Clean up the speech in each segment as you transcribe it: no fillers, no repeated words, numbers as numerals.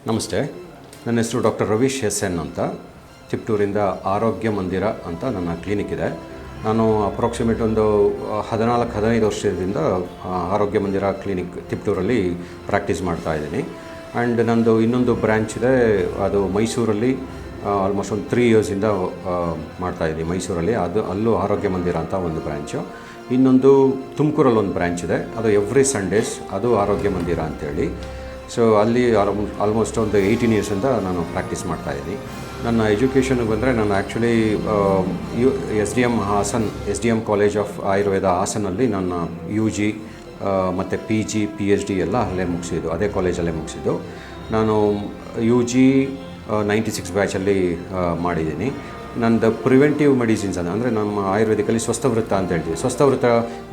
ನಮಸ್ತೆ, ನನ್ನ ಹೆಸರು ಡಾಕ್ಟರ್ ರವೀಶ್ ಎಸ್ ಎನ್ ಅಂತ. ತಿಪ್ಟೂರಿಂದ ಆರೋಗ್ಯ ಮಂದಿರ ಅಂತ ನನ್ನ ಕ್ಲಿನಿಕ್ ಇದೆ. ನಾನು ಅಪ್ರಾಕ್ಸಿಮೇಟ್ ಒಂದು 14-15 ವರ್ಷದಿಂದ ಆರೋಗ್ಯ ಮಂದಿರ ಕ್ಲಿನಿಕ್ ತಿಪ್ಟೂರಲ್ಲಿ ಪ್ರಾಕ್ಟೀಸ್ ಮಾಡ್ತಾಯಿದ್ದೀನಿ. ಆ್ಯಂಡ್ ನಂದು ಇನ್ನೊಂದು ಬ್ರ್ಯಾಂಚ್ ಇದೆ, ಅದು ಮೈಸೂರಲ್ಲಿ ಆಲ್ಮೋಸ್ಟ್ ಒಂದು 3 ಇಯರ್ಸಿಂದ ಮಾಡ್ತಾಯಿದ್ದೀನಿ ಮೈಸೂರಲ್ಲಿ. ಅಲ್ಲೂ ಆರೋಗ್ಯ ಮಂದಿರ ಅಂತ ಒಂದು ಬ್ರ್ಯಾಂಚು. ಇನ್ನೊಂದು ತುಮಕೂರಲ್ಲಿ ಒಂದು ಬ್ರ್ಯಾಂಚ್ ಇದೆ, ಅದು ಎವ್ರಿ ಸಂಡೇಸ್, ಅದು ಆರೋಗ್ಯ ಮಂದಿರ ಅಂಥೇಳಿ. ಸೊ ಅಲ್ಲಿ ಆಲ್ಮೋಸ್ಟ್ ಒಂದು 18 ಇಯರ್ಸಿಂದ ನಾನು ಪ್ರಾಕ್ಟೀಸ್ ಮಾಡ್ತಾಯಿದ್ದೀನಿ. ನನ್ನ ಎಜುಕೇಷನ್ಗೆ ಬಂದರೆ ನಾನು actually S D M college of Ayurveda ಹಾಸನಲ್ಲಿ ನನ್ನ UG ಮತ್ತು PG PhD ಎಲ್ಲ ಅಲ್ಲೇ ಮುಗಿಸಿದ್ದು, ಅದೇ ಕಾಲೇಜಲ್ಲೇ ಮುಗಿಸಿದ್ದು. ನಾನು UG 96 ಬ್ಯಾಚಲ್ಲಿ ಮಾಡಿದ್ದೀನಿ. ನಂದು ಪ್ರಿವೆಂಟಿವ್ ಮೆಡಿಸಿನ್ಸ್ ಅಂದರೆ ನಮ್ಮ ಆಯುರ್ವೇದಿಕಲ್ಲಿ ಸ್ವಸ್ಥವೃತ್ತ ಅಂತ ಹೇಳ್ತೀವಿ, ಸ್ವಸ್ಥವೃತ್ತ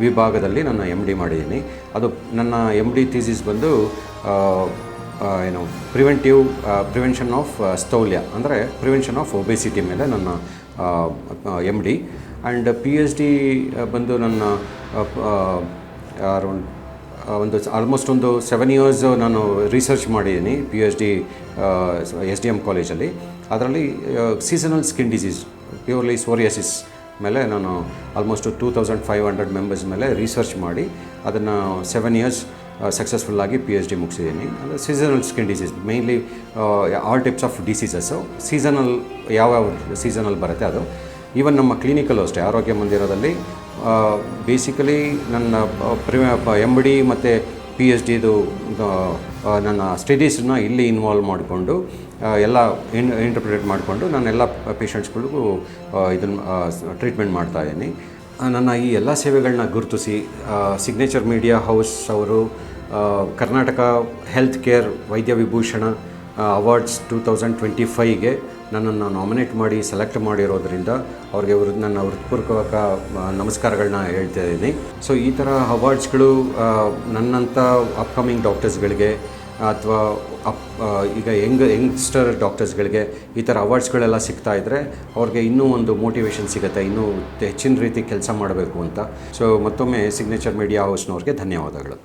ವಿಭಾಗದಲ್ಲಿ ನನ್ನ MD ಮಾಡಿದ್ದೀನಿ. ಅದು ನನ್ನ MD ಥೀಸಿಸ್ ಬಂದು ಪ್ರಿವೆನ್ಷನ್ ಆಫ್ ಸ್ಥೌಲ್ಯ ಅಂದರೆ ಪ್ರಿವೆನ್ಷನ್ ಆಫ್ ಒಬೆಸಿಟಿ ಮೇಲೆ ನನ್ನ MD. ಆ್ಯಂಡ್ PhD ಬಂದು ನನ್ನ ಅರೌಂಡ್ ಆಲ್ಮೋಸ್ಟ್ ಒಂದು 7 ಇಯರ್ಸ್ ನಾನು ರಿಸರ್ಚ್ ಮಾಡಿದ್ದೀನಿ PhD SDM ಕಾಲೇಜಲ್ಲಿ. ಅದರಲ್ಲಿ seasonal skin disease, purely psoriasis ಮೇಲೆ ನಾನು ಆಲ್ಮೋಸ್ಟ್ 2500 ಮೆಂಬರ್ಸ್ ಮೇಲೆ ರಿಸರ್ಚ್ ಮಾಡಿ ಅದನ್ನು 7 ಇಯರ್ಸ್ ಸಕ್ಸಸ್ಫುಲ್ಲಾಗಿ PhD ಮುಗಿಸಿದ್ದೀನಿ. ಅಂದರೆ seasonal skin disease, mainly all types of diseases, seasonal ಯಾವ್ಯಾವ ಸೀಸನಲ್ಲಿ ಬರುತ್ತೆ ಅದು. ಈವನ್ ನಮ್ಮ ಕ್ಲಿನಿಕಲ್ಲೂ ಅಷ್ಟೇ, ಆರೋಗ್ಯ ಮಂದಿರದಲ್ಲಿ ಬೇಸಿಕಲಿ ನನ್ನ MD ಮತ್ತು PhDದು ನನ್ನ ಸ್ಟಡೀಸನ್ನ ಇಲ್ಲಿ ಇನ್ವಾಲ್ವ್ ಮಾಡಿಕೊಂಡು ಎಲ್ಲ ಇಂಟರ್ಪ್ರಿಟೇಟ್ ಮಾಡಿಕೊಂಡು ನಾನೆಲ್ಲ ಪೇಷಂಟ್ಸ್ಗಳಿಗೂ ಇದನ್ನು ಟ್ರೀಟ್ಮೆಂಟ್ ಮಾಡ್ತಾಯಿದ್ದೀನಿ. ನನ್ನ ಈ ಎಲ್ಲ ಸೇವೆಗಳನ್ನ ಗುರುತಿಸಿ ಸಿಗ್ನೇಚರ್ ಮೀಡಿಯಾ ಹೌಸ್ ಅವರು ಕರ್ನಾಟಕ ಹೆಲ್ತ್ ಕೇರ್ ವೈದ್ಯ ವಿಭೂಷಣ ಅವಾರ್ಡ್ಸ್ 2025ಗೆ ನನ್ನನ್ನು ನಾಮಿನೇಟ್ ಮಾಡಿ ಸೆಲೆಕ್ಟ್ ಮಾಡಿರೋದ್ರಿಂದ ಅವ್ರಿಗೆ ನನ್ನ ಹೃತ್ಪೂರ್ವಕ ನಮಸ್ಕಾರಗಳನ್ನ ಹೇಳ್ತಾ ಇದ್ದೀನಿ. ಸೊ ಈ ಥರ ಅವಾರ್ಡ್ಸ್ಗಳು ನನ್ನಂಥ ಅಪ್ಕಮಿಂಗ್ ಡಾಕ್ಟರ್ಸ್ಗಳಿಗೆ ಅಥವಾ ಈಗ ಯಂಗ್ಸ್ಟರ್ ಡಾಕ್ಟರ್ಸ್ಗಳಿಗೆ ಈ ಥರ ಅವಾರ್ಡ್ಸ್ಗಳೆಲ್ಲ ಸಿಗ್ತಾಯಿದ್ರೆ ಅವ್ರಿಗೆ ಇನ್ನೂ ಒಂದು ಮೋಟಿವೇಶನ್ ಸಿಗುತ್ತೆ, ಇನ್ನೂ ಹೆಚ್ಚಿನ ರೀತಿ ಕೆಲಸ ಮಾಡಬೇಕು ಅಂತ. ಸೊ ಮತ್ತೊಮ್ಮೆ ಸಿಗ್ನೇಚರ್ ಮೀಡಿಯಾ ಹೌಸ್ನವ್ರಿಗೆ ಧನ್ಯವಾದಗಳು.